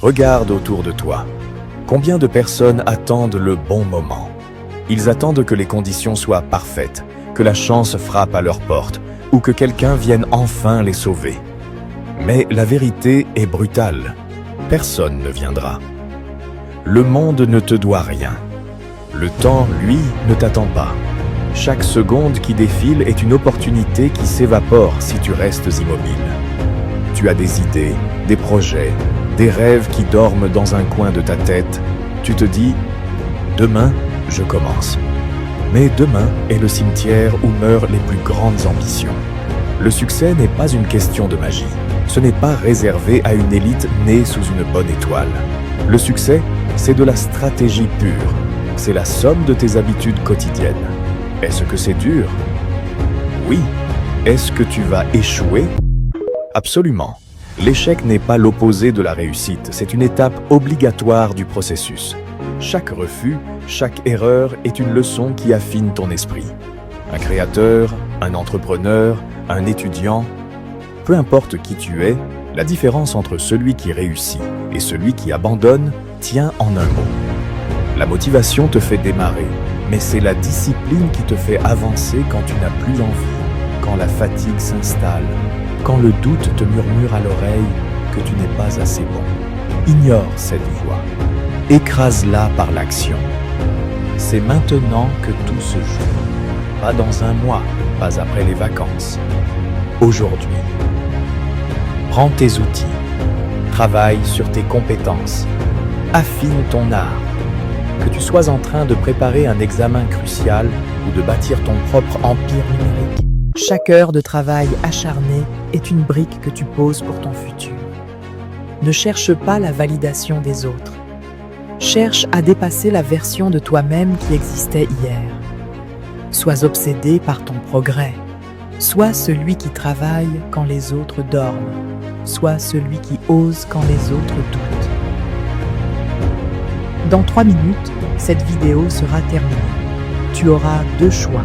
Regarde autour de toi. Combien de personnes attendent le bon moment? Ils attendent que les conditions soient parfaites, que la chance frappe à leur porte, ou que quelqu'un vienne enfin les sauver. Mais la vérité est brutale. Personne ne viendra. Le monde ne te doit rien. Le temps, lui, ne t'attend pas. Chaque seconde qui défile est une opportunité qui s'évapore si tu restes immobile. Tu as des idées, des projets, des rêves qui dorment dans un coin de ta tête. Tu te dis « Demain, je commence ». Mais demain est le cimetière où meurent les plus grandes ambitions. Le succès n'est pas une question de magie. Ce n'est pas réservé à une élite née sous une bonne étoile. Le succès, c'est de la stratégie pure. C'est la somme de tes habitudes quotidiennes. Est-ce que c'est dur? Oui. Est-ce que tu vas échouer? Absolument. L'échec n'est pas l'opposé de la réussite, c'est une étape obligatoire du processus. Chaque refus, chaque erreur est une leçon qui affine ton esprit. Un créateur, un entrepreneur, un étudiant, peu importe qui tu es, la différence entre celui qui réussit et celui qui abandonne tient en un mot. La motivation te fait démarrer, mais c'est la discipline qui te fait avancer quand tu n'as plus envie, quand la fatigue s'installe, quand le doute te murmure à l'oreille que tu n'es pas assez bon. Ignore cette voix. Écrase-la par l'action. C'est maintenant que tout se joue. Pas dans un mois, pas après les vacances. Aujourd'hui. Prends tes outils. Travaille sur tes compétences. Affine ton art. Que tu sois en train de préparer un examen crucial ou de bâtir ton propre empire numérique. Chaque heure de travail acharné est une brique que tu poses pour ton futur. Ne cherche pas la validation des autres. Cherche à dépasser la version de toi-même qui existait hier. Sois obsédé par ton progrès. Sois celui qui travaille quand les autres dorment. Sois celui qui ose quand les autres doutent. Dans 3 minutes, cette vidéo sera terminée. Tu auras 2 choix.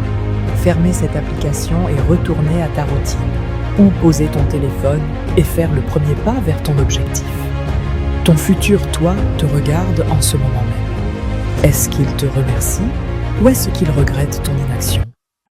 Fermer cette application et retourner à ta routine. Ou poser ton téléphone et faire le premier pas vers ton objectif. Ton futur toi te regarde en ce moment même. Est-ce qu'il te remercie ou est-ce qu'il regrette ton inaction?